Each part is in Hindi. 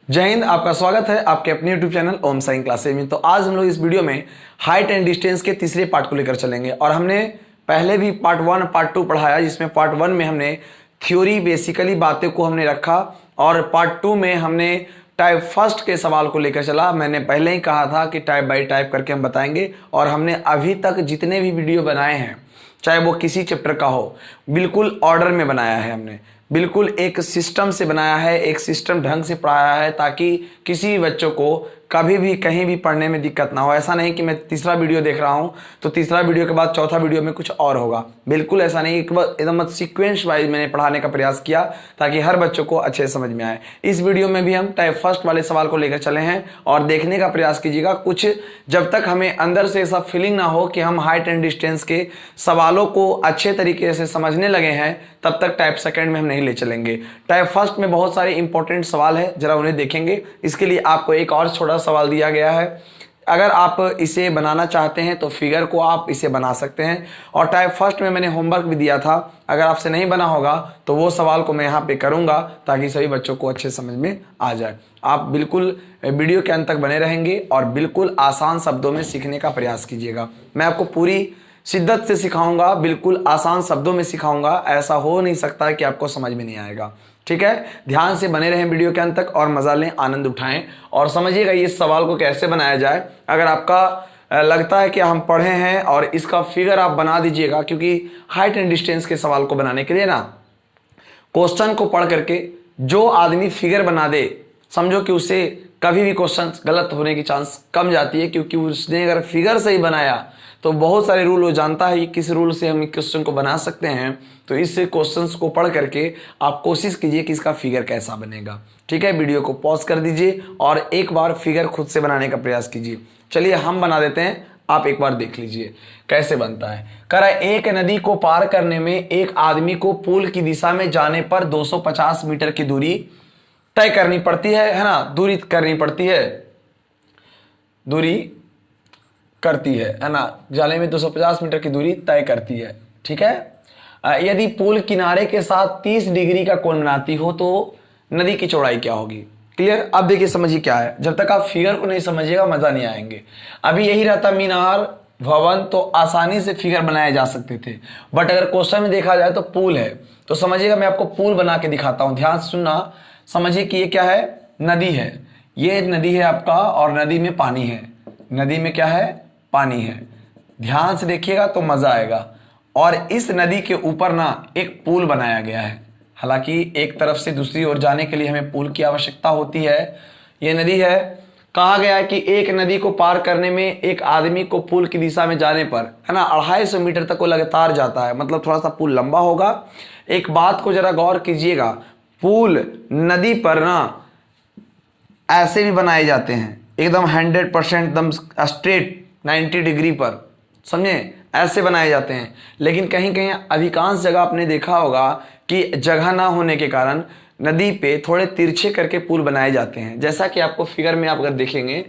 जय हिंद। आपका स्वागत है आपके अपने YouTube चैनल ओम साइंस क्लासेज में। तो आज हम लोग इस वीडियो में हाइट एंड डिस्टेंस के तीसरे पार्ट को लेकर चलेंगे। और हमने पहले भी पार्ट 1 पार्ट 2 पढ़ाया, जिसमें पार्ट 1 में हमने थ्योरी बेसिकली बातें को हमने रखा और पार्ट 2 में हमने टाइप फर्स्ट के सवाल को लेकर चला। मैंने पहले ही कहा था कि टाइप बाई टाइप करके हम बताएंगे, और हमने अभी तक जितने भी वीडियो बनाए हैं, चाहे वो किसी चैप्टर का हो, बिल्कुल ऑर्डर में बनाया है। हमने बिल्कुल एक सिस्टम से बनाया है, एक सिस्टम ढंग से पढ़ाया है, ताकि किसी बच्चों को कभी भी कहीं भी पढ़ने में दिक्कत ना हो। ऐसा नहीं कि मैं तीसरा वीडियो देख रहा हूं तो तीसरा वीडियो के बाद चौथा वीडियो में कुछ और होगा। बिल्कुल ऐसा नहीं, एकदम सीक्वेंस वाइज मैंने पढ़ाने का प्रयास किया ताकि हर बच्चों को अच्छे समझ में आए। इस वीडियो में भी हम टाइप फर्स्ट वाले सवाल को लेकर चले हैं, और देखने का प्रयास कीजिएगा। कुछ जब तक हमें अंदर से ऐसा फीलिंग ना हो कि हम हाइट एंड डिस्टेंस के सवालों को अच्छे तरीके से समझने लगे हैं, तब तक टाइप सेकंड में हम नहीं ले चलेंगे। टाइप फर्स्ट में बहुत सारे इंपॉर्टेंट सवाल है, जरा उन्हें देखेंगे। इसके लिए आपको एक और छोटा सवाल दिया गया है। अगर आप इसे बनाना चाहते हैं तो फिगर को आप इसे बना सकते हैं। और टाइप फर्स्ट में मैंने होमवर्क भी दिया था, अगर आपसे नहीं बना होगा तो वो सवाल को मैं यहाँ पे करूँगा ताकि सभी बच्चों को अच्छे समझ में आ जाए। आप बिल्कुल वीडियो के अंत तक बने रहेंगे और बिल्कुल आसान शब्दों में सीखने का प्रयास कीजिएगा। मैं आपको पूरी शिद्दत से सिखाऊंगा, बिल्कुल आसान शब्दों में सिखाऊंगा। ऐसा हो नहीं सकता कि आपको समझ में नहीं आएगा। ठीक है, ध्यान से बने रहें वीडियो के अंत तक और मजा लें, आनंद उठाएं और समझिएगा इस सवाल को कैसे बनाया जाए। अगर आपका लगता है कि हम पढ़े हैं और इसका फिगर आप बना दीजिएगा, क्योंकि हाइट एंड डिस्टेंस के सवाल को बनाने के लिए ना, क्वेश्चन को पढ़ करके जो आदमी फिगर बना दे, समझो कि उसे कभी भी क्वेश्चन गलत होने की चांस कम जाती है, क्योंकि उसने अगर फिगर सही बनाया तो बहुत सारे रूल वो जानता है कि किस रूल से हम क्वेश्चन को बना सकते हैं। तो इस क्वेश्चंस को पढ़ करके आप कोशिश कीजिए कि इसका फिगर कैसा बनेगा। ठीक है, वीडियो को पॉज कर दीजिए और एक बार फिगर खुद से बनाने का प्रयास कीजिए। चलिए हम बना देते हैं, आप एक बार देख लीजिए कैसे बनता है। कह रहा है एक नदी को पार करने में एक आदमी को पुल की दिशा में जाने पर 250 मीटर की दूरी तय करनी पड़ती है ना, दूरी करनी पड़ती है, दूरी करती है ना, जाने में 250 मीटर की दूरी तय करती है। ठीक है, यदि पुल किनारे के साथ 30 डिग्री का कोण बनाती हो तो नदी की चौड़ाई क्या होगी। क्लियर। अब देखिए समझिए क्या है, जब तक आप फिगर को नहीं समझिएगा मजा नहीं आएंगे। अभी यही रहता मीनार भवन तो आसानी से फिगर बनाए जा सकते थे, बट अगर क्वेश्चन में देखा जाए तो पुल है। तो समझिएगा, मैं आपको पुल बना के दिखाता हूं, ध्यान से सुनना। समझिए कि ये क्या है, नदी है, ये नदी है आपका, और नदी में पानी है। नदी में क्या है, पानी है। ध्यान से देखिएगा तो मजा आएगा। और इस नदी के ऊपर ना एक पुल बनाया गया है। हालांकि एक तरफ से दूसरी ओर जाने के लिए हमें पुल की आवश्यकता होती है। ये नदी है, कहा गया है कि एक नदी को पार करने में एक आदमी को पुल की दिशा में जाने पर, है ना, 250 मीटर तक वो लगातार जाता है, मतलब थोड़ा सा पुल लंबा होगा। एक बात को जरा गौर कीजिएगा, पुल नदी पर ना ऐसे भी बनाए जाते हैं, एकदम 100% एकदम स्ट्रेट 90 डिग्री पर, समझे, ऐसे बनाए जाते हैं। लेकिन कहीं कहीं अधिकांश जगह आपने देखा होगा कि जगह ना होने के कारण नदी पे थोड़े तिरछे करके पुल बनाए जाते हैं। जैसा कि आपको फिगर में आप अगर देखेंगे,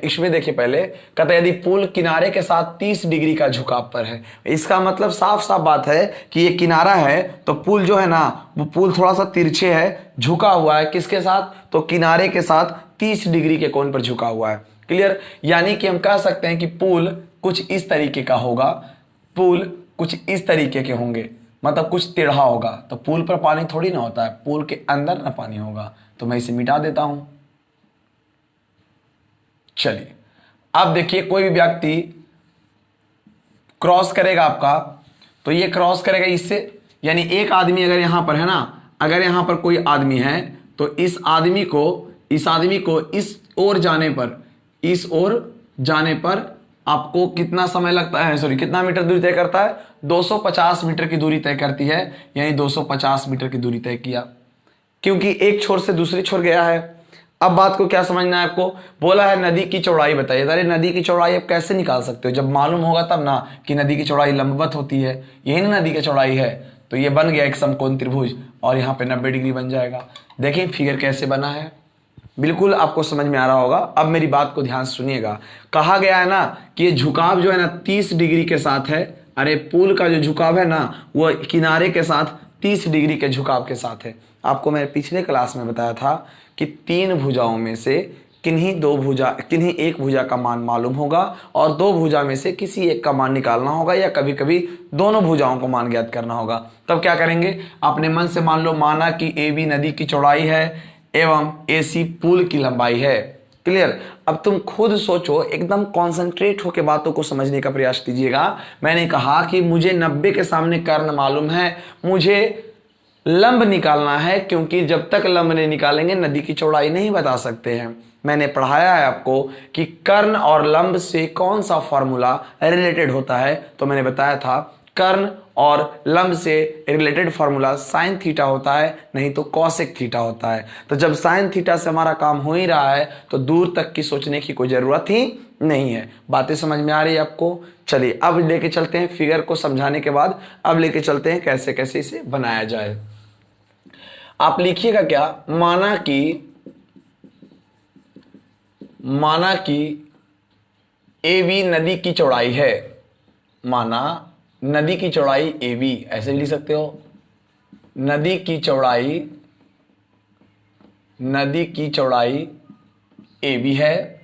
इसमें देखिए पहले, कहता है यदि पुल किनारे के साथ 30 डिग्री का झुकाव पर है। इसका मतलब साफ साफ बात है कि ये किनारा है तो पुल जो है ना, वो पुल थोड़ा सा तिरछे है, झुका हुआ है। किसके साथ, तो किनारे के साथ 30 डिग्री के कोण पर झुका हुआ है। क्लियर। यानी कि हम कह सकते हैं कि पुल कुछ इस तरीके का होगा, पुल कुछ इस तरीके के होंगे, मतलब कुछ टेढ़ा होगा। तो पुल पर पानी थोड़ी ना होता है, पुल के अंदर ना पानी होगा। तो मैं इसे मिटा देता हूं। चलिए अब देखिए, कोई भी व्यक्ति क्रॉस करेगा आपका, तो ये क्रॉस करेगा इससे, यानी एक आदमी अगर यहां पर है ना, अगर यहां पर कोई आदमी है तो इस आदमी को इस ओर जाने पर, इस ओर जाने पर आपको कितना समय लगता है, सॉरी कितना मीटर दूरी तय करता है, 250 मीटर की दूरी तय करती है। यानी 250 मीटर की दूरी तय किया, क्योंकि एक छोर से दूसरी छोर गया है। अब बात को क्या समझना है आपको, बोला है नदी की चौड़ाई बताइए। अरे नदी की चौड़ाई आप कैसे निकाल सकते हो, जब मालूम होगा तब ना कि नदी की चौड़ाई लंबवत होती है। यही ना नदी की चौड़ाई है। तो ये बन गया एक समकोण त्रिभुज, और यहाँ पे 90 डिग्री बन जाएगा। देखिए फिगर कैसे बना है, बिल्कुल आपको समझ में आ रहा होगा। अब मेरी बात को ध्यान से सुनिएगा। कहा गया है ना कि ये झुकाव जो है ना 30 डिग्री के साथ है। अरे पुल का जो झुकाव है ना, वो किनारे के साथ 30 डिग्री के झुकाव के साथ है। आपको मैंने पिछले क्लास में बताया था कि तीन भुजाओं में से किन्हीं एक भुजा का मान मालूम होगा और दो भुजा में से किसी एक का मान निकालना होगा, या कभी कभी दोनों भुजाओं को मान ज्ञात करना होगा। तब क्या करेंगे, अपने मन से मान लो, माना कि AB नदी की चौड़ाई है एवं AC पुल की लंबाई है। क्लियर। अब तुम खुद सोचो, एकदम कॉन्सेंट्रेट होकर बातों को समझने का प्रयास कीजिएगा। मैंने कहा कि मुझे 90 के सामने कर्ण मालूम है, मुझे लंब निकालना है, क्योंकि जब तक लंब नहीं निकालेंगे नदी की चौड़ाई नहीं बता सकते हैं। मैंने पढ़ाया है आपको कि कर्ण और लंब से कौन सा फॉर्मूला रिलेटेड होता है, तो मैंने बताया था कर्ण और लंब से रिलेटेड फॉर्मूला साइन थीटा होता है, नहीं तो कॉसेक थीटा होता है। तो जब साइन थीटा से हमारा काम हो ही रहा है तो दूर तक की सोचने की कोई जरूरत ही नहीं है। बातें समझ में आ रही है आपको? चलिए अब लेके चलते हैं, फिगर को समझाने के बाद अब लेके चलते हैं कैसे कैसे इसे बनाया जाए। आप लिखिएगा क्या, माना कि AB नदी की चौड़ाई है, माना नदी की चौड़ाई AB, ऐसे भी लिख सकते हो, नदी की चौड़ाई AB है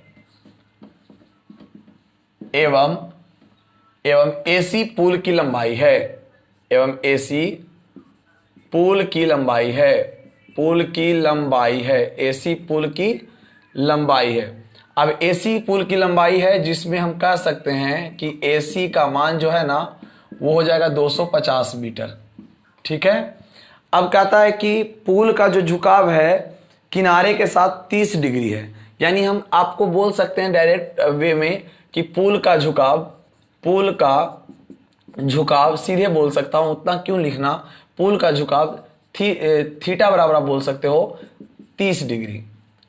एवं AC पुल की लंबाई है, AC पुल की लंबाई है। अब AC पुल की लंबाई है, जिसमें हम कह सकते हैं कि AC का मान जो है ना वो हो जाएगा 250 मीटर। ठीक है। अब कहता है कि पुल का जो झुकाव है किनारे के साथ 30 डिग्री है, यानी हम आपको बोल सकते हैं डायरेक्ट वे में कि पुल का झुकाव सीधे बोल सकता हूं, उतना क्यों लिखना, पुल का झुकाव थीटा बराबर आप बोल सकते हो 30 डिग्री।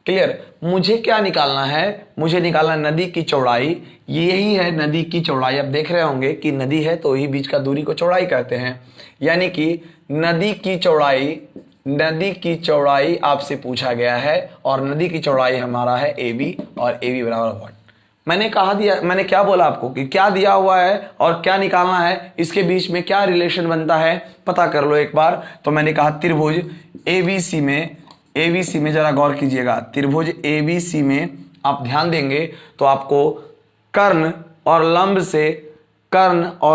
क्लियर। मुझे क्या निकालना है, मुझे निकालना नदी की चौड़ाई, यही है नदी की चौड़ाई। आप देख रहे होंगे कि नदी है तो ही बीच का दूरी को चौड़ाई कहते हैं, यानी कि नदी की चौड़ाई आपसे पूछा गया है और नदी की चौड़ाई हमारा है AB और AB बराबर 1। मैंने क्या बोला आपको कि क्या दिया हुआ है और क्या निकालना है, इसके बीच में क्या रिलेशन बनता है पता कर लो एक बार। तो मैंने कहा त्रिभुज ABC में जरा गौर कीजिएगा, त्रिभुज ABC में आप ध्यान देंगे तो आपको कर्ण और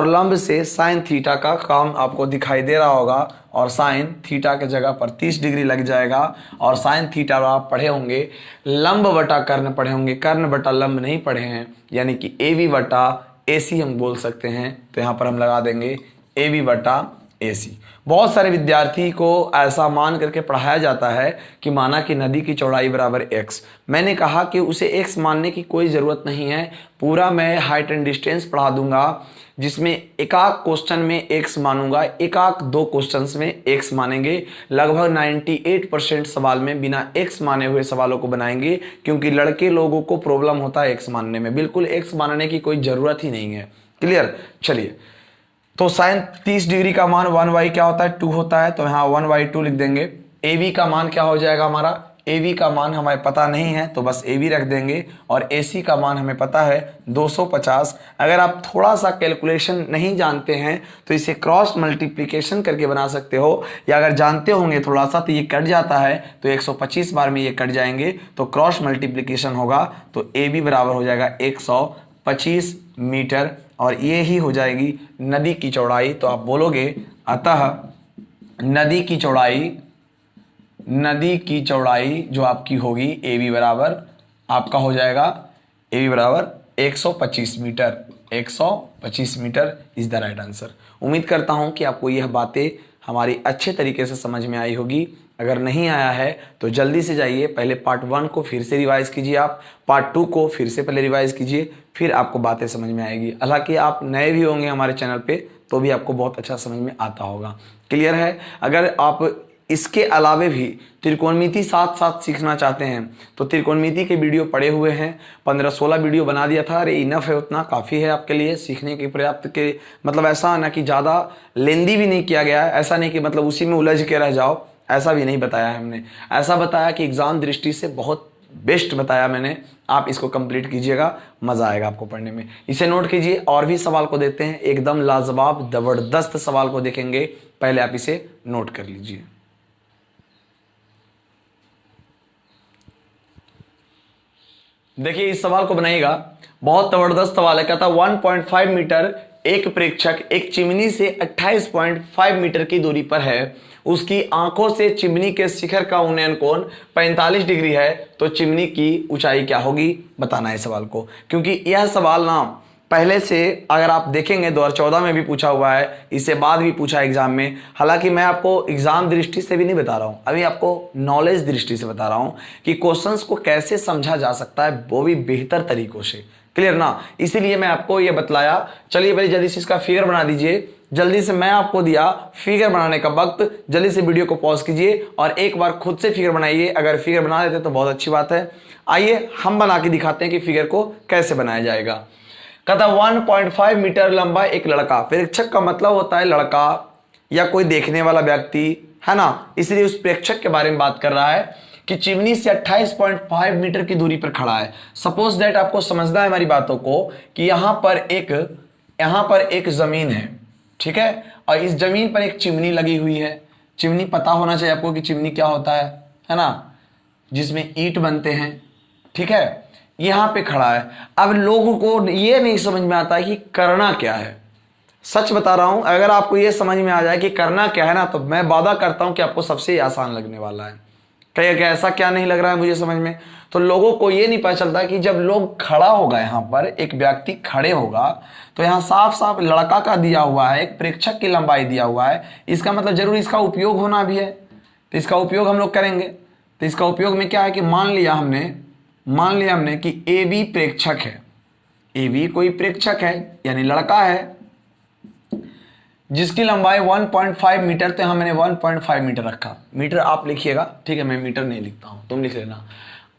लंब से साइन थीटा का काम आपको दिखाई दे रहा होगा, और साइन थीटा के जगह पर 30 डिग्री लग जाएगा। और साइन थीटा आप पढ़े होंगे, लंब बटा कर्ण पढ़े होंगे, कर्ण बटा लंब नहीं पढ़े हैं, यानी कि AB बटा AC हम बोल सकते हैं। तो यहाँ पर हम लगा देंगे AB बटा AC। बहुत सारे विद्यार्थी को ऐसा मान करके पढ़ाया जाता है कि माना कि नदी की चौड़ाई बराबर x। मैंने कहा कि उसे x मानने की कोई ज़रूरत नहीं है, पूरा मैं हाइट एंड डिस्टेंस पढ़ा दूंगा, जिसमें एकाक क्वेश्चन में x मानूंगा, एकाक दो क्वेश्चंस में x मानेंगे। लगभग 98% सवाल में बिना x माने हुए सवालों को बनाएंगे, क्योंकि लड़के लोगों को प्रॉब्लम होता है x मानने में, बिल्कुल x मानने की कोई ज़रूरत ही नहीं है। क्लियर। चलिए, तो साइन 30 डिग्री का मान 1/2 क्या होता है, 2 होता है, तो यहाँ 1/2 लिख देंगे। AB का मान क्या हो जाएगा हमारा, AB का मान हमें पता नहीं है तो बस AB रख देंगे, और AC का मान हमें पता है 250। अगर आप थोड़ा सा कैलकुलेशन नहीं जानते हैं तो इसे क्रॉस मल्टीप्लिकेशन करके बना सकते हो, या अगर जानते होंगे थोड़ा सा तो ये कट जाता है, तो 125 बार में ये कट जाएंगे, तो क्रॉस मल्टीप्लिकेशन होगा तो AB बराबर हो जाएगा 125 मीटर, और ये ही हो जाएगी नदी की चौड़ाई। तो आप बोलोगे अतः नदी की चौड़ाई जो आपकी होगी AB बराबर आपका हो जाएगा AB बराबर 125 metre. 125 metre is the right answer. उम्मीद करता हूं कि आपको यह बातें हमारी अच्छे तरीके से समझ में आई होगी। अगर नहीं आया है तो जल्दी से जाइए, पहले पार्ट 1 को फिर से रिवाइज कीजिए, आप पार्ट 2 को फिर से पहले रिवाइज कीजिए, फिर आपको बातें समझ में आएगी। हालांकि आप नए भी होंगे हमारे चैनल पे तो भी आपको बहुत अच्छा समझ में आता होगा। क्लियर है। अगर आप इसके अलावे भी त्रिकोणमिति साथ साथ सीखना चाहते हैं तो त्रिकोणमिति के वीडियो पड़े हुए हैं, 15-16 वीडियो बना दिया था। अरे इनफ है, उतना काफ़ी है आपके लिए सीखने की पर्याप्त के, मतलब ऐसा ना कि ज़्यादा लेंदी भी नहीं किया गया है, ऐसा नहीं कि मतलब उसी में उलझ के रह जाओ, ऐसा भी नहीं बताया है हमने। ऐसा बताया कि एग्जाम दृष्टि से बहुत बेस्ट बताया मैंने, आप इसको कंप्लीट कीजिएगा, मज़ा आएगा आपको पढ़ने में। इसे नोट कीजिए, और भी सवाल को देखते हैं, एकदम लाजवाब ज़बरदस्त सवाल को देखेंगे, पहले आप इसे नोट कर लीजिए। देखिए इस सवाल को बनाइएगा, बहुत जबरदस्त सवाल है। कहता 1.5 मीटर एक प्रेक्षक एक चिमनी से 28.5 मीटर की दूरी पर है, उसकी आंखों से चिमनी के शिखर का उन्नयन कोण 45 डिग्री है, तो चिमनी की ऊंचाई क्या होगी, बताना है सवाल को। क्योंकि यह सवाल ना पहले से अगर आप देखेंगे 2014 में भी पूछा हुआ है, इससे बाद भी पूछा एग्जाम में। हालांकि मैं आपको एग्जाम दृष्टि से भी नहीं बता रहा हूं, अभी आपको नॉलेज दृष्टि से बता रहा हूं कि क्वेश्चंस को कैसे समझा जा सकता है, वो भी बेहतर तरीकों से। क्लियर ना, इसीलिए मैं आपको ये बतलाया। चलिए भाई जल्दी से इसका फिगर बना दीजिए। जल्दी से मैं आपको दिया फिगर बनाने का वक्त, जल्दी से वीडियो को पॉज कीजिए और एक बार खुद से फिगर बनाइए। अगर फिगर बना लेते तो बहुत अच्छी बात है। आइए हम बना के दिखाते हैं कि फिगर को कैसे बनाया जाएगा। कहता 1.5 मीटर लंबा एक लड़का, प्रेक्षक का मतलब होता है लड़का या कोई देखने वाला व्यक्ति, है ना, इसलिए उस प्रेक्षक के बारे में बात कर रहा है कि चिमनी से 28.5 मीटर की दूरी पर खड़ा है। सपोज दैट आपको समझना है हमारी बातों को कि यहां पर एक जमीन है, ठीक है, और इस जमीन पर एक चिमनी लगी हुई है। चिमनी पता होना चाहिए आपको कि चिमनी क्या होता है ना, जिसमें ईंट बनते हैं, ठीक है। यहां पे खड़ा है। अब लोगों को ये नहीं समझ में आता है कि करना क्या है। सच बता रहा हूं, अगर आपको ये समझ में आ जाए कि करना क्या है ना, तो मैं वादा करता हूं कि आपको सबसे आसान लगने वाला है। क्या ऐसा क्या नहीं लग रहा है मुझे समझ में? तो लोगों को ये नहीं पता चलता कि जब लोग खड़ा होगा, यहाँ पर एक व्यक्ति खड़े होगा, तो यहाँ साफ साफ लड़का का दिया हुआ है, एक प्रेक्षक की लंबाई दिया हुआ है। इसका मतलब जरूर इसका उपयोग होना भी है, तो इसका उपयोग हम लोग करेंगे। तो इसका उपयोग में क्या है कि मान लिया हमने कि ए बी प्रेक्षक है, ए बी कोई प्रेक्षक है यानी लड़का है, जिसकी लंबाई 1.5 मीटर, तो हमने 1.5 मीटर रखा। मीटर आप लिखिएगा, ठीक है, मैं मीटर नहीं लिखता हूं, तुम लिख लेना।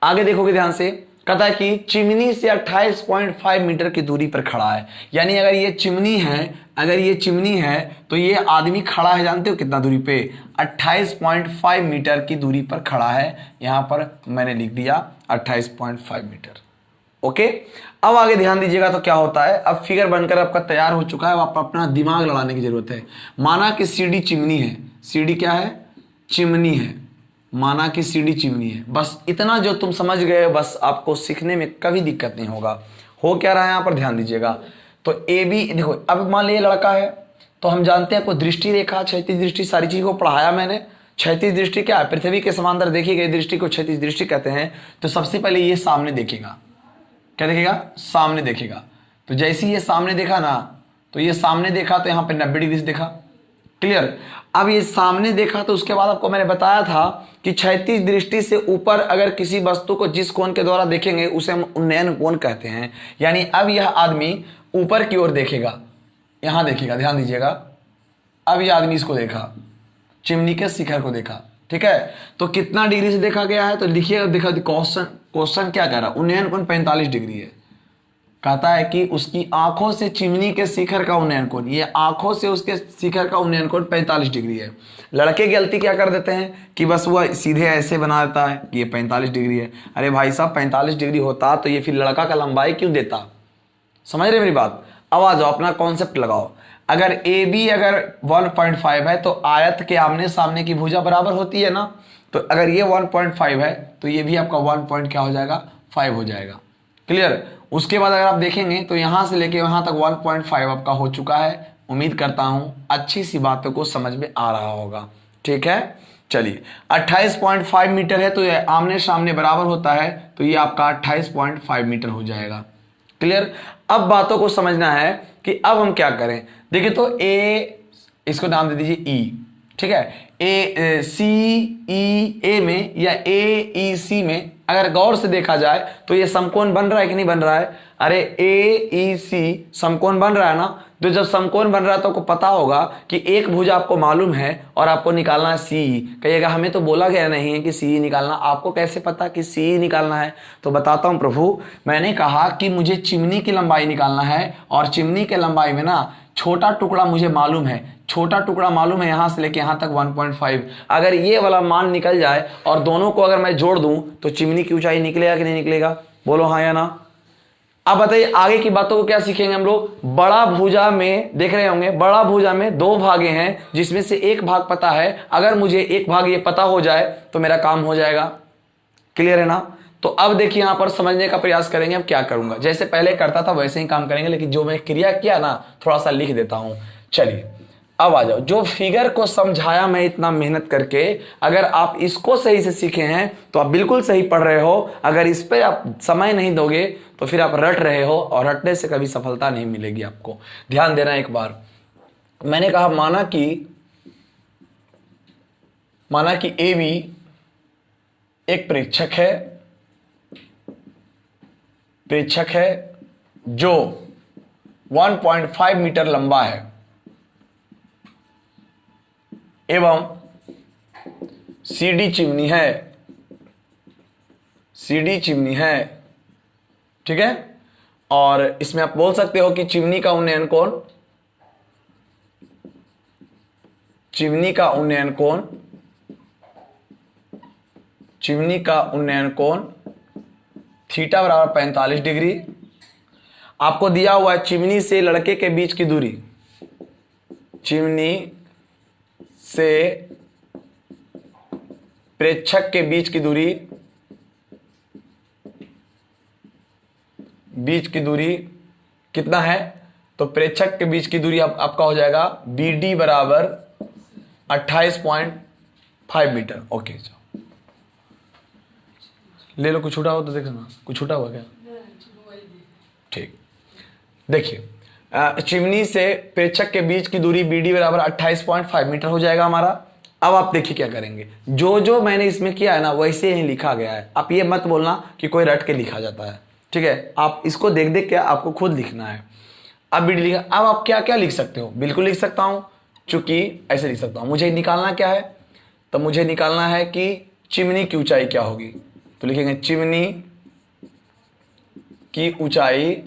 आगे देखोगे ध्यान से, कहता है कि चिमनी से 28.5 मीटर की दूरी पर खड़ा है। यानी अगर ये चिमनी है तो ये आदमी खड़ा है, जानते हो कितना दूरी पे, 28.5 मीटर की दूरी पर खड़ा है। यहां पर मैंने लिख दिया 28.5 मीटर। ओके, अब आगे ध्यान दीजिएगा तो क्या होता है। अब फिगर बनकर आपका तैयार हो चुका है, आप अपना दिमाग लड़ाने की जरूरत है। माना कि सीडी चिमनी है, सीडी क्या है, चिमनी है, माना कि सीडी चिमनी है। बस इतना जो तुम समझ गए, बस आपको सीखने में कभी दिक्कत नहीं होगा। हो क्या रहा है यहाँ पर, ध्यान दीजिएगा। तो ए बी देखो, अब मान लीजिए लड़का है, तो हम जानते हैं कोई दृष्टि रेखा, क्षैतिज दृष्टि, सारी चीज को पढ़ाया मैंने। क्षैतिज दृष्टि क्या है, पृथ्वी के समांतर देखी गई दृष्टि को क्षैतिज दृष्टि कहते हैं। तो सबसे पहले ये सामने देखेगा, क्या देखेगा, सामने देखेगा। तो जैसे ये सामने देखा ना, तो ये सामने देखा तो यहाँ पे 90 डिग्री से देखा। क्लियर। अब ये सामने देखा तो उसके बाद आपको मैंने बताया था कि क्षैतिज दृष्टि से ऊपर अगर किसी वस्तु को जिस कोण के द्वारा देखेंगे उसे हम उन्नयन कोण कहते हैं। यानी अब यह आदमी ऊपर की ओर देखेगा, यहां देखेगा, ध्यान दीजिएगा। अब यह आदमी इसको देखा, चिमनी के शिखर को देखा, ठीक है। तो कितना डिग्री से देखा गया है, तो लिखिएगा, देखा क्वेश्चन क्या कह रहा है, उन्नयन कोण 45 डिग्री है। कहता है कि उसकी आंखों से चिमनी के शिखर का उन्नयन कोण, ये आंखों से उसके शिखर का उन्नयन कोण 45 डिग्री है। लड़के गलती क्या कर देते हैं कि बस वह सीधे ऐसे बना देता है कि ये 45 डिग्री है। अरे भाई साहब, 45 डिग्री होता तो ये फिर लड़का का लंबाई क्यों देता? समझ रहे मेरी बात? अब आ जाओ, अपना कॉन्सेप्ट लगाओ। अगर ए बी अगर 1.5 है तो आयत के आमने सामने की भुजा बराबर होती है ना। तो अगर ये 1.5 है तो ये भी आपका 1.5 हो जाएगा। क्लियर। उसके बाद अगर आप देखेंगे तो यहां से लेके वहां तक 1.5 आपका हो चुका है। उम्मीद करता हूं अच्छी सी बातों को समझ में आ रहा होगा, ठीक है। चलिए, 28.5 मीटर है तो ये आमने सामने बराबर होता है, तो ये आपका 28.5 मीटर हो जाएगा। क्लियर। अब बातों को समझना है कि अब हम क्या करें। देखिए, तो ए, इसको नाम दे दीजिए ई, ठीक है। ए सी ई ए में या ए ई सी में अगर गौर से देखा जाए तो ये समकोण बन रहा है कि नहीं बन रहा है? अरे ए ई सी समकोण बन रहा है ना। तो जब समकोण बन रहा है तो आपको पता होगा कि एक भुजा आपको मालूम है और आपको निकालना है सी। कहिएगा हमें तो बोला गया नहीं है कि सी निकालना, आपको कैसे पता कि सी निकालना है? तो बताता हूं प्रभु, मैंने कहा कि मुझे चिमनी की लंबाई निकालना है और चिमनी के लंबाई में ना छोटा टुकड़ा मुझे मालूम है, छोटा टुकड़ा मालूम है यहां से लेके यहां तक 1.5। अगर ये वाला मान निकल जाए और दोनों को अगर मैं जोड़ दूं तो चिमनी की ऊंचाई निकलेगा कि नहीं निकलेगा? बोलो हाँ या ना। अब बताइए आगे की बातों को क्या सीखेंगे हम लोग। बड़ा भुजा में देख रहे होंगे, बड़ा भुजा में 2 भागे हैं जिसमें से एक भाग पता है। अगर मुझे एक भाग ये पता हो जाए तो मेरा काम हो जाएगा। क्लियर है ना। तो अब देखिए यहां पर समझने का प्रयास करेंगे। अब क्या करूंगा, जैसे पहले करता था वैसे ही काम करेंगे, लेकिन जो मैं क्रिया किया ना थोड़ा सा लिख देता हूं। चलिए अब आ जाओ, जो फिगर को समझाया मैं इतना मेहनत करके, अगर आप इसको सही से सीखे हैं तो आप बिल्कुल सही पढ़ रहे हो। अगर इस पर आप समय नहीं दोगे तो फिर आप रट रहे हो, और रटने से कभी सफलता नहीं मिलेगी आपको। ध्यान देना एक बार, मैंने कहा माना कि ए बी एक प्रेक्षक है जो 1.5 मीटर लंबा है एवं सीडी चिमनी है, ठीक है। और इसमें आप बोल सकते हो कि चिमनी का उन्नयन कोण थीटा बराबर 45 डिग्री। आपको दिया हुआ है चिमनी से लड़के के बीच की दूरी, चिमनी से प्रेक्षक के बीच की दूरी कितना है, तो प्रेक्षक के बीच की दूरी आपका हो जाएगा BD बराबर 28.5 मीटर। ओके ले लो, कुछ छूटा हो तो देखना, कुछ छूटा हुआ क्या? ठीक, देखिए चिमनी से प्रेक्षक के बीच की दूरी BD बराबर 28.5 मीटर हो जाएगा हमारा। अब आप देखिए क्या करेंगे, जो मैंने इसमें किया है ना वैसे ही लिखा गया है। आप ये मत बोलना कि कोई रट के लिखा जाता है, ठीक है। आप इसको देख के आपको खुद लिखना है। अब BD लिखा, अब आप क्या क्या लिख सकते हो, बिल्कुल लिख सकता हूं, चूंकि ऐसे लिख सकता हूं। मुझे निकालना क्या है, तो मुझे निकालना है कि चिमनी की ऊंचाई क्या होगी, तो लिखेंगे चिमनी की ऊंचाई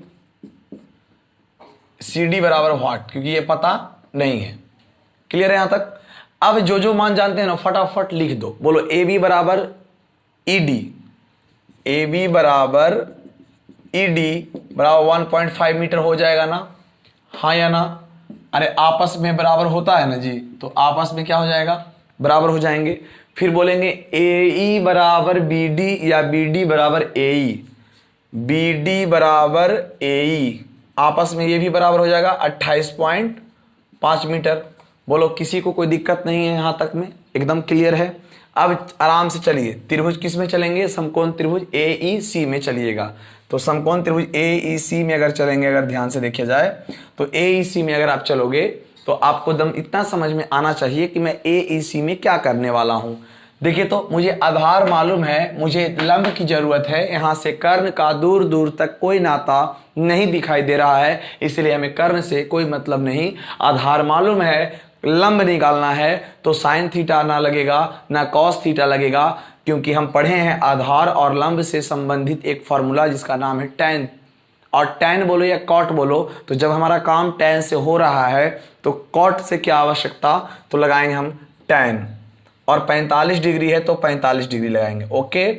CD बराबर व्हाट, क्योंकि ये पता नहीं है। क्लियर है यहां तक? अब जो मान जानते हैं ना फटाफट लिख दो। बोलो AB बराबर ED, AB बराबर ED बराबर 1.5 मीटर हो जाएगा ना, हाँ या ना? अरे आपस में बराबर होता है ना जी, तो आपस में क्या हो जाएगा, बराबर हो जाएंगे। फिर बोलेंगे AE बराबर BD या BD बराबर AE, BD बराबर AE आपस में ये भी बराबर हो जाएगा 28.5 मीटर। बोलो किसी को कोई दिक्कत नहीं है यहां तक में, एकदम क्लियर है। अब आराम से चलिए, त्रिभुज किस में चलेंगे, समकोण त्रिभुज AEC में चलिएगा। तो समकोण त्रिभुज AEC में अगर चलेंगे, अगर ध्यान से देखा जाए तो AEC में अगर आप चलोगे तो आपको दम इतना समझ में आना चाहिए कि मैं AEC में क्या करने वाला हूं। देखिए, तो मुझे आधार मालूम है, मुझे लंब की जरूरत है। यहां से कर्ण का दूर दूर तक कोई नाता नहीं दिखाई दे रहा है, इसलिए हमें कर्ण से कोई मतलब नहीं। आधार मालूम है, लंब निकालना है तो साइन थीटा ना लगेगा ना कॉस थीटा लगेगा, क्योंकि हम पढ़े हैं आधार और लंब से संबंधित एक फॉर्मूला जिसका नाम है टैन। और टैन बोलो या कॉट बोलो, तो जब हमारा काम टैन से हो रहा है तो कॉट से क्या आवश्यकता, तो लगाएंगे हम टैन। और 45 डिग्री है तो 45 डिग्री लगाएंगे। ओके,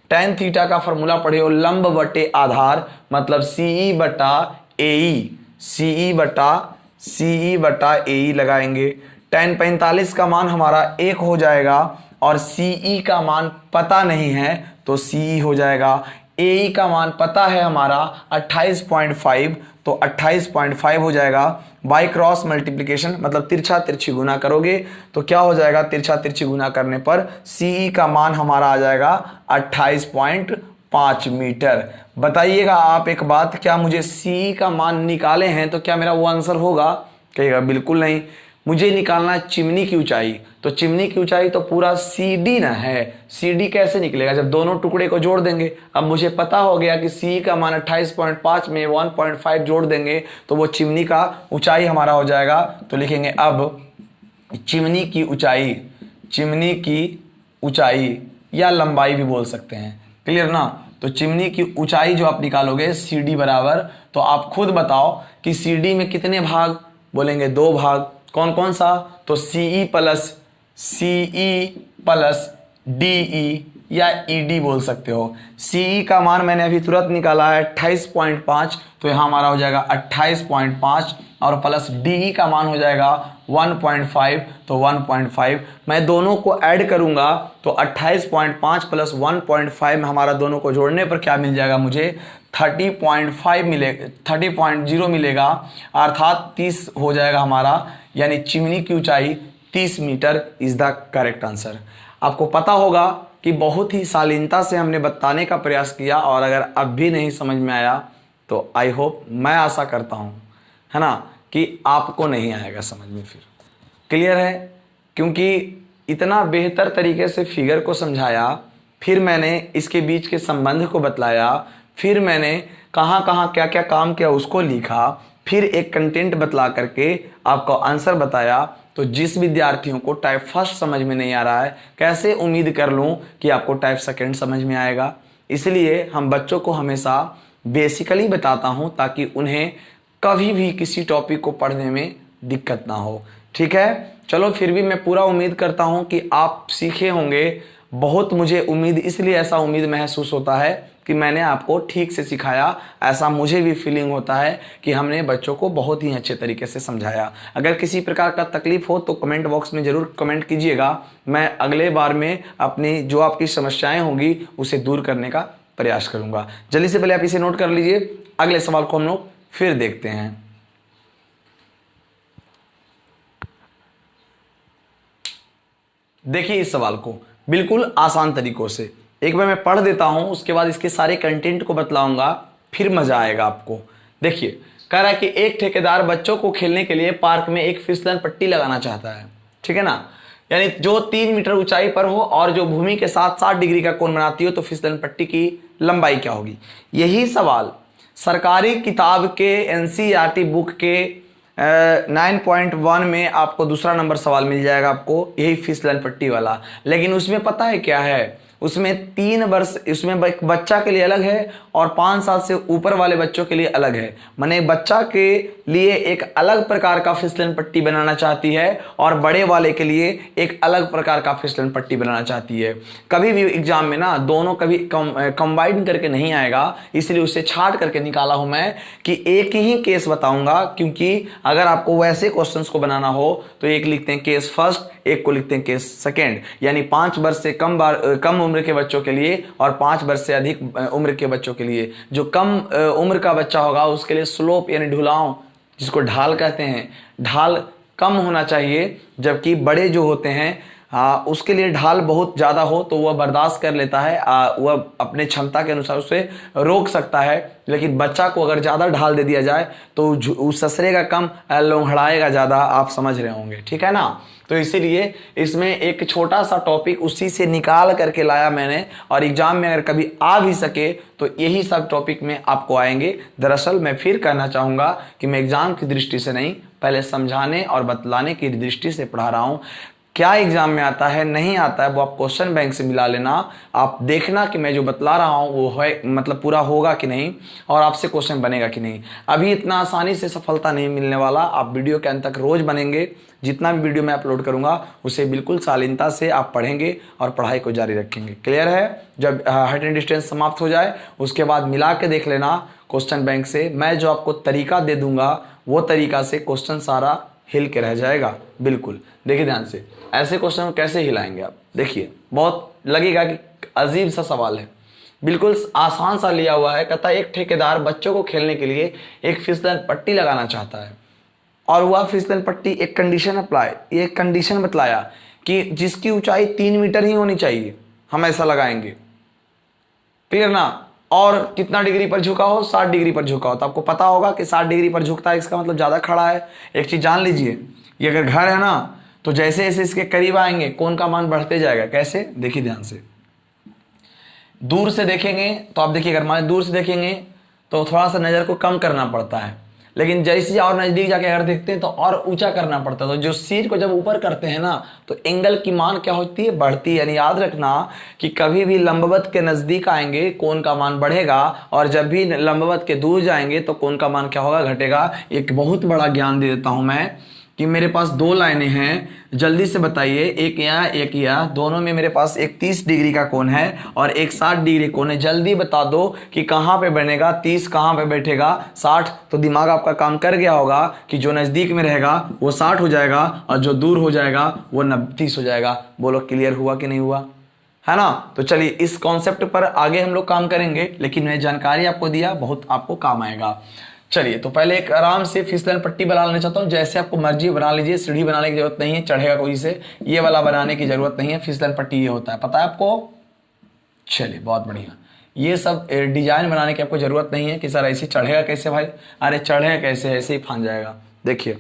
टैन थीटा का फॉर्मूला पढ़े हो, लंब बटे आधार मतलब CE बटा AE लगाएंगे। टैन 45 का मान हमारा 1 हो जाएगा और CE का मान पता नहीं है तो CE हो जाएगा। AE का मान पता है हमारा 28.5, तो 28.5 हो जाएगा। बाई क्रॉस मल्टीप्लिकेशन मतलब तिरछा तिरछी गुना करोगे तो क्या हो जाएगा, तिरछा तिरछी गुना करने पर CE का मान हमारा आ जाएगा 28.5 मीटर। बताइएगा आप एक बात, क्या मुझे CE का मान निकाले हैं तो क्या मेरा वो आंसर होगा? कहिएगा बिल्कुल नहीं। मुझे निकालना चिमनी की ऊंचाई, तो चिमनी की ऊंचाई तो पूरा CD ना है। CD कैसे निकलेगा, जब दोनों टुकड़े को जोड़ देंगे। अब मुझे पता हो गया कि CE का मान 28.5 में 1.5 जोड़ देंगे तो वो चिमनी का ऊंचाई हमारा हो जाएगा। तो लिखेंगे अब चिमनी की ऊंचाई या लंबाई भी बोल सकते हैं। क्लियर ना? तो चिमनी की ऊंचाई जो आप निकालोगे CD बराबर, तो आप खुद बताओ कि CD में कितने भाग, बोलेंगे 2 भाग। कौन कौन सा, तो CE प्लस DE या ईडी बोल सकते हो। सीई का मान मैंने अभी तुरंत निकाला है 28.5, तो यहाँ हमारा हो जाएगा 28.5 और प्लस डीई का मान हो जाएगा 1.5, तो 1.5 मैं दोनों को ऐड करूंगा तो 28.5 प्लस 1.5 में हमारा दोनों को जोड़ने पर क्या मिल जाएगा, मुझे 30.5 मिलेगा, 30.0 मिलेगा, अर्थात 30 हो जाएगा हमारा, यानी चिमनी की ऊंचाई 30 metre is the correct answer. आपको पता होगा कि बहुत ही शालीनता से हमने बताने का प्रयास किया, और अगर अब भी नहीं समझ में आया तो आई होप, मैं आशा करता हूँ है ना, कि आपको नहीं आएगा समझ में। फिर क्लियर है, क्योंकि इतना बेहतर तरीके से फिगर को समझाया, फिर मैंने इसके बीच के संबंध को बतलाया, फिर मैंने कहाँ कहाँ क्या क्या काम किया उसको लिखा, फिर एक कंटेंट बतला करके आपको आंसर बताया। तो जिस विद्यार्थियों को टाइप फर्स्ट समझ में नहीं आ रहा है, कैसे उम्मीद कर लूँ कि आपको टाइप सेकंड समझ में आएगा। इसलिए हम बच्चों को हमेशा बेसिकली बताता हूँ ताकि उन्हें कभी भी किसी टॉपिक को पढ़ने में दिक्कत ना हो। ठीक है, चलो फिर भी मैं पूरा उम्मीद करता हूँ कि आप सीखे होंगे। बहुत मुझे उम्मीद, इसलिए ऐसा उम्मीद महसूस होता है कि मैंने आपको ठीक से सिखाया, ऐसा मुझे भी फीलिंग होता है कि हमने बच्चों को बहुत ही अच्छे तरीके से समझाया। अगर किसी प्रकार का तकलीफ हो तो कमेंट बॉक्स में ज़रूर कमेंट कीजिएगा। मैं अगले बार में अपनी जो आपकी समस्याएं होंगी उसे दूर करने का प्रयास करूंगा। जल्दी से पहले आप इसे नोट कर लीजिए, अगले सवाल को हम लोग फिर देखते हैं। देखिए इस सवाल को बिल्कुल आसान तरीकों से एक बार मैं पढ़ देता हूं, उसके बाद इसके सारे कंटेंट को बतलाऊंगा, फिर मजा आएगा आपको। देखिए, कह रहा है कि एक ठेकेदार बच्चों को खेलने के लिए पार्क में एक फिसलन पट्टी लगाना चाहता है। ठीक है ना, यानी जो 3 मीटर ऊंचाई पर हो और जो भूमि के साथ 60 डिग्री का कोण बनाती हो, तो फिसलन पट्टी की लंबाई क्या होगी। यही सवाल सरकारी किताब के एनसीईआरटी बुक के 9.1 में आपको दूसरा नंबर सवाल मिल जाएगा, आपको यही फिसलन पट्टी वाला। लेकिन उसमें पता है क्या है, उसमें 3 वर्ष, उसमें बच्चा के लिए अलग है और 5 साल से ऊपर वाले बच्चों के लिए अलग है। माने बच्चा के लिए एक अलग प्रकार का फिसलन पट्टी बनाना चाहती है और बड़े वाले के लिए एक अलग प्रकार का फिसलन पट्टी बनाना चाहती है। कभी भी एग्जाम में ना दोनों कभी कंबाइन करके नहीं आएगा, इसलिए उसे छाट करके निकाला हूं मैं कि एक ही केस बताऊंगा, क्योंकि अगर आपको वैसे क्वेश्चंस को बनाना हो तो एक लिखते हैं केस फर्स्ट, एक को लिखते हैं केस सेकेंड, यानी 5 वर्ष से कम उम्र के बच्चों के लिए और 5 वर्ष से अधिक उम्र के बच्चों के लिए। जो कम उम्र का बच्चा होगा उसके लिए स्लोप यानी ढुलाव, जिसको ढाल कहते हैं, ढाल कम होना चाहिए, जबकि बड़े जो होते हैं उसके लिए ढाल बहुत ज़्यादा हो तो वह बर्दाश्त कर लेता है, वह अपने क्षमता के अनुसार उसे रोक सकता है। लेकिन बच्चा को अगर ज़्यादा ढाल दे दिया जाए तो ससरेगा कम, लोंघड़ाएगा ज़्यादा, आप समझ रहे होंगे। ठीक है ना, तो इसीलिए इसमें एक छोटा सा टॉपिक उसी से निकाल करके लाया मैंने, और एग्जाम में अगर कभी आ भी सके तो यही सब टॉपिक में आपको आएंगे। दरअसल मैं फिर कहना चाहूँगा कि मैं एग्जाम की दृष्टि से नहीं, पहले समझाने और बतलाने की दृष्टि से पढ़ा रहा हूँ। क्या एग्जाम में आता है नहीं आता है वो आप क्वेश्चन बैंक से मिला लेना, आप देखना कि मैं जो बतला रहा हूँ वो है मतलब पूरा होगा कि नहीं और आपसे क्वेश्चन बनेगा कि नहीं। अभी इतना आसानी से सफलता नहीं मिलने वाला, आप वीडियो के अंत तक रोज बनेंगे। जितना भी वीडियो मैं अपलोड करूंगा उसे बिल्कुल शालीनता से आप पढ़ेंगे और पढ़ाई को जारी रखेंगे। क्लियर है, जब हाइट एंड डिस्टेंस समाप्त हो जाए उसके बाद मिला के देख लेना क्वेश्चन बैंक से। मैं जो आपको तरीका दे दूंगा वो तरीका से क्वेश्चन सारा हिल के रह जाएगा। बिल्कुल देखिए ध्यान से, ऐसे क्वेश्चन कैसे हिलाएंगे आप, देखिए बहुत लगेगा कि अजीब सा सवाल है, बिल्कुल आसान सा लिया हुआ है। कहता है एक ठेकेदार बच्चों को खेलने के लिए एक फिसलन पट्टी लगाना चाहता है और वह फिसलन पट्टी एक कंडीशन बतलाया कि जिसकी ऊंचाई 3 मीटर ही होनी चाहिए, हम ऐसा लगाएंगे। क्लियर ना, और कितना डिग्री पर झुका हो, 60 डिग्री पर झुका हो। तो आपको पता होगा कि 60 डिग्री पर झुकता है, इसका मतलब ज्यादा खड़ा है। एक चीज जान लीजिए, ये अगर घर है ना तो जैसे जैसे इसके करीब आएंगे कोण का मान बढ़ते जाएगा। कैसे, देखिए ध्यान से, दूर से देखेंगे तो आप देखिए, अगर मान दूर से देखेंगे तो थोड़ा सा नजर को कम करना पड़ता है, लेकिन जैसे और नजदीक जाके अगर देखते हैं तो और ऊंचा करना पड़ता है। तो जो सिर को जब ऊपर करते हैं ना तो एंगल की मान क्या होती है, बढ़ती है। यानी याद रखना कि कभी भी लंबवत के नजदीक आएंगे कोण का मान बढ़ेगा और जब भी लंबवत के दूर जाएंगे तो कोण का मान क्या होगा, घटेगा। एक बहुत बड़ा ज्ञान दे देता हूं मैं कि मेरे पास दो लाइनें हैं, जल्दी से बताइए, एक यहाँ एक यहाँ, दोनों में मेरे पास एक 30 डिग्री का कोण है और एक 60 डिग्री कोण है। जल्दी बता दो कि कहाँ पे बनेगा, 30 कहाँ पे बैठेगा, 60। तो दिमाग आपका काम कर गया होगा कि जो नज़दीक में रहेगा वो 60 हो जाएगा और जो दूर हो जाएगा वो 30 हो जाएगा। बोलो क्लियर हुआ कि नहीं हुआ, है ना। तो चलिए इस कॉन्सेप्ट पर आगे हम लोग काम करेंगे, लेकिन मैं जानकारी आपको दिया, बहुत आपको काम आएगा। चलिए तो पहले एक आराम से फिसलन पट्टी बना लेना चाहता हूँ, जैसे आपको मर्जी बना लीजिए, सीढ़ी बनाने की जरूरत नहीं है, चढ़ेगा कोई से, ये वाला बनाने की जरूरत नहीं है। फिसलन पट्टी ये होता है, पता है आपको। चलिए बहुत बढ़िया, ये सब डिजाइन बनाने की आपको जरूरत नहीं है कि सर ऐसे चढ़ेगा कैसे भाई, अरे चढ़ेगा कैसे, ऐसे ही फान जाएगा। देखिए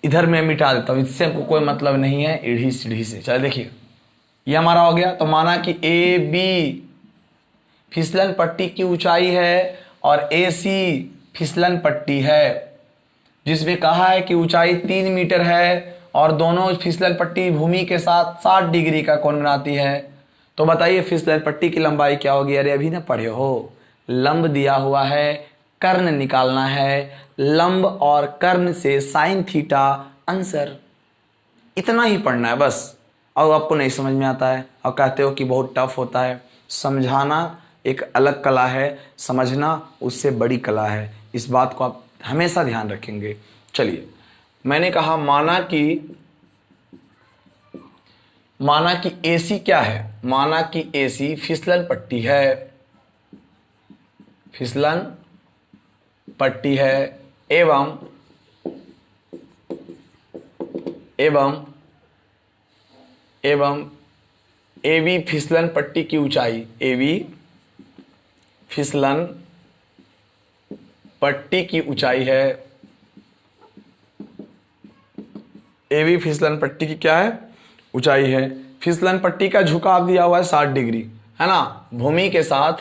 इधर मैं मिटा देता हूँ, इससे हमको कोई मतलब नहीं है एढ़ी सीढ़ी से। चलिए देखिए ये हमारा हो गया। तो माना कि ए बी फिसलन पट्टी की ऊंचाई है और ए सी फिसलन पट्टी है, जिसमें कहा है कि ऊंचाई 3 मीटर है और दोनों फिसलन पट्टी भूमि के साथ 60 डिग्री का कोण बनाती है। तो बताइए फिसलन पट्टी की लंबाई क्या होगी। अरे अभी ना पढ़े हो, लंब दिया हुआ है, कर्ण निकालना है, लंब और कर्ण से साइन थीटा आंसर, इतना ही पढ़ना है बस। और आपको नहीं समझ में आता है और कहते हो कि बहुत टफ होता है। समझाना एक अलग कला है, समझना उससे बड़ी कला है, इस बात को आप हमेशा ध्यान रखेंगे। चलिए मैंने कहा माना कि एसी क्या है, माना कि एसी फिसलन पट्टी है, फिसलन पट्टी है एवं एबी फिसलन पट्टी की ऊंचाई, एबी फिसलन पट्टी की ऊंचाई है, एबी फिसलन पट्टी की क्या है, ऊंचाई है। फिसलन पट्टी का झुकाव दिया हुआ है 60 डिग्री, है ना। भूमि के साथ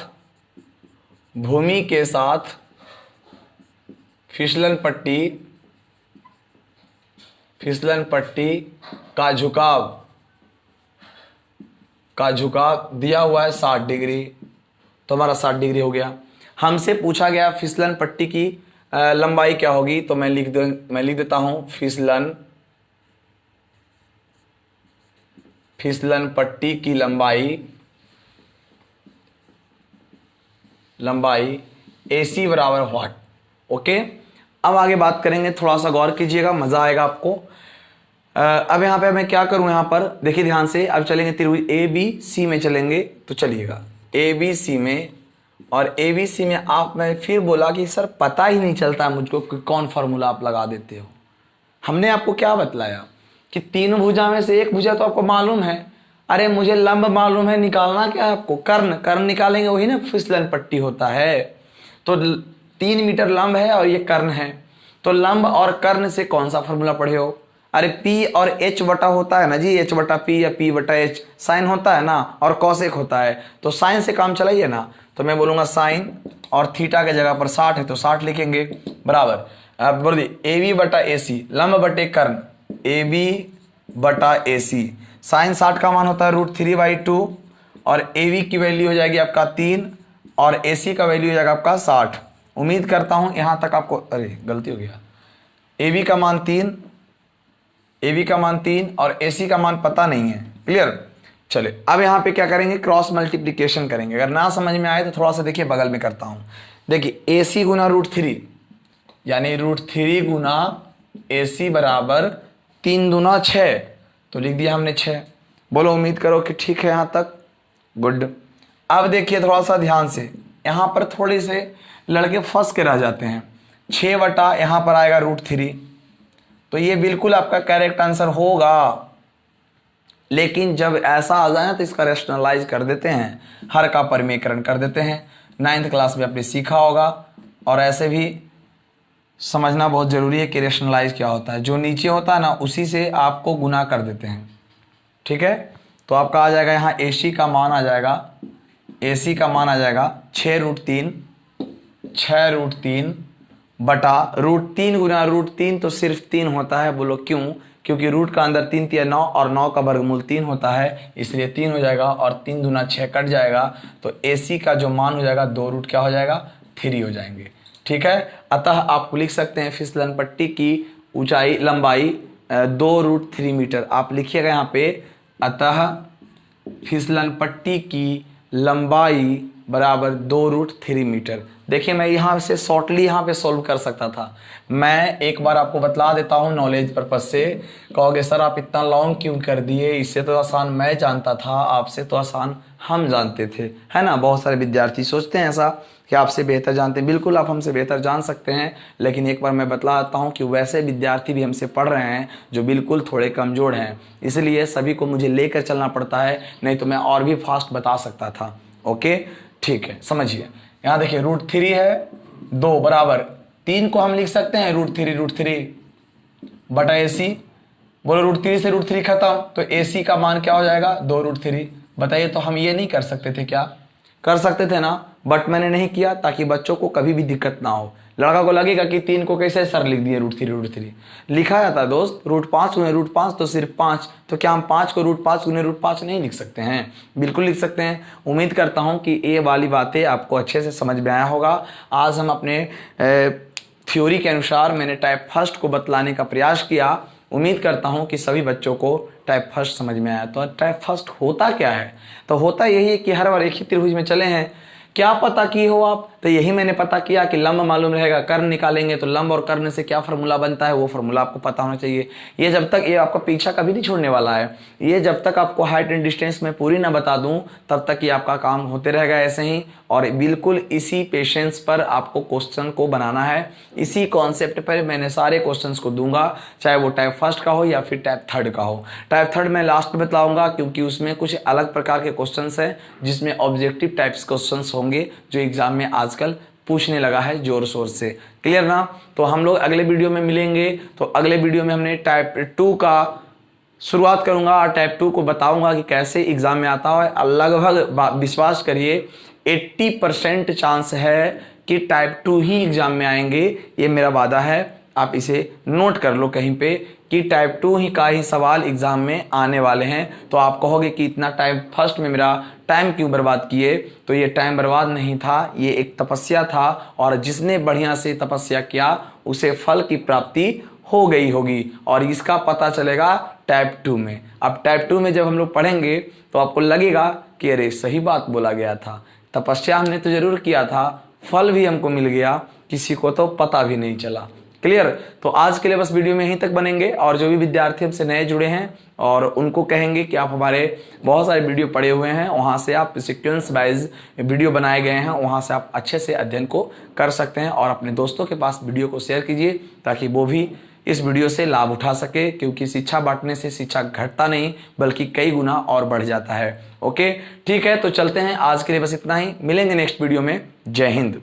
फिसलन पट्टी का झुकाव दिया हुआ है 60 डिग्री, तो हमारा 60 डिग्री हो गया। हमसे पूछा गया फिसलन पट्टी की लंबाई क्या होगी, तो मैं लिख देता हूं फिसलन पट्टी की लंबाई AC बराबर व्हाट। ओके, अब आगे बात करेंगे, थोड़ा सा गौर कीजिएगा, मजा आएगा आपको। अब यहाँ पे मैं क्या करूं, यहाँ पर देखिए ध्यान से। अब चलेंगे त्रिभुज ABC में चलेंगे, तो चलिएगा ABC में, और ABC में मैं फिर बोला कि सर पता ही नहीं चलता मुझको कि कौन फार्मूला आप लगा देते हो। हमने आपको क्या बतलाया कि 3 भुजा में से एक भुजा तो आपको मालूम है। अरे मुझे लंब मालूम है, निकालना क्या है आपको, कर्ण निकालेंगे, वही ना फिसलन पट्टी होता है। तो 3 मीटर लंब है और ये कर्ण है, तो लंब और कर्ण से कौन सा फार्मूला पढ़े हो। अरे P और H बटा होता है ना जी, H बटा P या P बटा H, साइन होता है ना, और कॉसेक होता है, तो साइन से काम चलाइए ना। तो मैं बोलूंगा साइन, और थीटा के जगह पर 60 है तो 60 लिखेंगे, बराबर। अब बोल दी AB बटा AC, लंब बटे कर्ण, AB बटा AC, साइन 60 का मान होता है √3/2, और AB की वैल्यू हो जाएगी आपका 3 और AC का वैल्यू हो जाएगा आपका 60। उम्मीद करता हूं यहां तक आपको, अरे गलती हो गया, AB का मान 3 और AC का मान पता नहीं है। क्लियर। चले अब यहाँ पे क्या करेंगे, क्रॉस मल्टीप्लिकेशन करेंगे। अगर ना समझ में आए तो थोड़ा सा देखिए बगल में करता हूँ। देखिए AC गुना √3, यानी √3 गुना AC बराबर 3 दूना 6, तो लिख दिया हमने 6। बोलो उम्मीद करो कि ठीक है यहाँ तक, गुड। अब देखिए थोड़ा सा ध्यान से, यहाँ पर थोड़े से लड़के फंस के रह जाते हैं। 6 बटा यहाँ पर आएगा √3, तो ये बिल्कुल आपका करेक्ट आंसर होगा। लेकिन जब ऐसा आ जाए तो इसका रेशनलाइज कर देते हैं, हर का परिमेयकरण कर देते हैं। 9th क्लास में आपने सीखा होगा, और ऐसे भी समझना बहुत ज़रूरी है कि रेशनलाइज क्या होता है। जो नीचे होता है ना उसी से आपको गुना कर देते हैं, ठीक है। तो आपका आ जाएगा यहाँ AC का मान आ जाएगा, AC का मान आ जाएगा 6√3 बटा √3 गुना √3, तो सिर्फ 3 होता है। बोलो क्यों, क्योंकि रूट का अंदर 3 3 9 और 9 का वर्गमूल 3 होता है, इसलिए 3 हो जाएगा, और 3 दूना 6 कट जाएगा, तो AC का जो मान हो जाएगा 2 रूट क्या हो जाएगा, 3 हो जाएंगे, ठीक है। अतः आप लिख सकते हैं फिसलन पट्टी की ऊंचाई लंबाई 2√3 मीटर। आप लिखिएगा यहाँ पे, अतः फिसलन पट्टी की लंबाई बराबर 2√3 मीटर। देखिए मैं यहाँ से शॉर्टली यहाँ पे सॉल्व कर सकता था। मैं एक बार आपको बतला देता हूँ नॉलेज पर्पज से। कहोगे सर आप इतना लॉन्ग क्यों कर दिए, इससे तो आसान मैं जानता था, आपसे तो आसान हम जानते थे, है ना। बहुत सारे विद्यार्थी सोचते हैं ऐसा कि आपसे बेहतर जानते हैं। बिल्कुल आप हमसे बेहतर जान सकते हैं, लेकिन एक बार मैं बतला देता हूँ कि वैसे विद्यार्थी भी हमसे पढ़ रहे हैं जो बिल्कुल थोड़े कमज़ोर हैं, इसलिए सभी को मुझे लेकर चलना पड़ता है, नहीं तो मैं और भी फास्ट बता सकता था। ओके ठीक है, समझिए। यहाँ देखिए √3 है, 2 बराबर 3 को हम लिख सकते हैं √3 बटा AC। बोलो √3 से √3 खत्म, तो AC का मान क्या हो जाएगा 2√3। बताइए, तो हम ये नहीं कर सकते थे क्या? कर सकते थे ना, बट मैंने नहीं किया ताकि बच्चों को कभी भी दिक्कत ना हो। लड़का को लगेगा कि 3 को कैसे सर लिख दिए √3 लिखा जाता है दोस्त, √5 गुने √5 तो सिर्फ 5। तो क्या हम 5 को √5 गुने √5 नहीं लिख सकते हैं? बिल्कुल लिख सकते हैं। उम्मीद करता हूं कि ये वाली बातें आपको अच्छे से समझ में आया होगा। आज हम अपने थ्योरी के अनुसार मैंने टाइप फर्स्ट को बतलाने का प्रयास किया। उम्मीद करता हूं कि सभी बच्चों को टाइप फर्स्ट समझ में आया। तो टाइप फर्स्ट होता क्या है? तो होता यही है कि हर बार एक ही त्रिभुज में चले हैं। क्या पता किए हो आप? तो यही मैंने पता किया कि लंब मालूम रहेगा, कर्ण निकालेंगे तो लंब और कर्ण से क्या फार्मूला बनता है वो फार्मूला आपको पता होना चाहिए। ये जब तक, ये आपका पीछा कभी नहीं छोड़ने वाला है। ये जब तक आपको हाइट एंड डिस्टेंस में पूरी ना बता दूं तब तक ये आपका काम होते रहेगा ऐसे ही। और बिल्कुल इसी पेशेंस पर आपको क्वेश्चन को बनाना है, इसी कॉन्सेप्ट पर मैंने सारे क्वेश्चन को दूंगा, चाहे वो टाइप फर्स्ट का हो या फिर टाइप थर्ड का हो। टाइप थर्ड मैं लास्ट में बताऊंगा क्योंकि उसमें कुछ अलग प्रकार के क्वेश्चन हैं जिसमें ऑब्जेक्टिव टाइप्स क्वेश्चन होंगे जो एग्जाम में आजकल पूछने लगा है जोर शोर से। क्लियर ना? तो हम लोग अगले वीडियो में मिलेंगे। तो अगले वीडियो में हमने टाइप 2 का शुरुआत करूंगा और टाइप 2 को बताऊंगा कि कैसे एग्जाम में आता है। लगभग विश्वास करिए 80% चांस है कि टाइप 2 ही एग्जाम में आएंगे, ये मेरा वादा है। आप इसे नोट कर लो कहीं पे कि टाइप 2 ही का ही सवाल एग्जाम में आने वाले हैं। तो आप कहोगे कि इतना टाइप फर्स्ट में मेरा टाइम क्यों बर्बाद किए? तो ये टाइम बर्बाद नहीं था, ये एक तपस्या था, और जिसने बढ़िया से तपस्या किया उसे फल की प्राप्ति हो गई होगी, और इसका पता चलेगा टाइप 2 में। अब टाइप 2 में जब हम लोग पढ़ेंगे तो आपको लगेगा कि अरे सही बात बोला गया था, तपस्या हमने तो जरूर किया था, फल भी हमको मिल गया, किसी को तो पता भी नहीं चला। क्लियर? तो आज के लिए बस वीडियो में यहीं तक बनेंगे, और जो भी विद्यार्थी हमसे नए जुड़े हैं और उनको कहेंगे कि आप हमारे बहुत सारे वीडियो पढ़े हुए हैं, वहाँ से आप सीक्वेंस वाइज वीडियो बनाए गए हैं, वहाँ से आप अच्छे से अध्ययन को कर सकते हैं। और अपने दोस्तों के पास वीडियो को शेयर कीजिए ताकि वो भी इस वीडियो से लाभ उठा सके, क्योंकि शिक्षा बांटने से शिक्षा घटता नहीं बल्कि कई गुना और बढ़ जाता है। ओके ठीक है, तो चलते हैं। आज के लिए बस इतना ही, मिलेंगे नेक्स्ट वीडियो में। जय हिंद।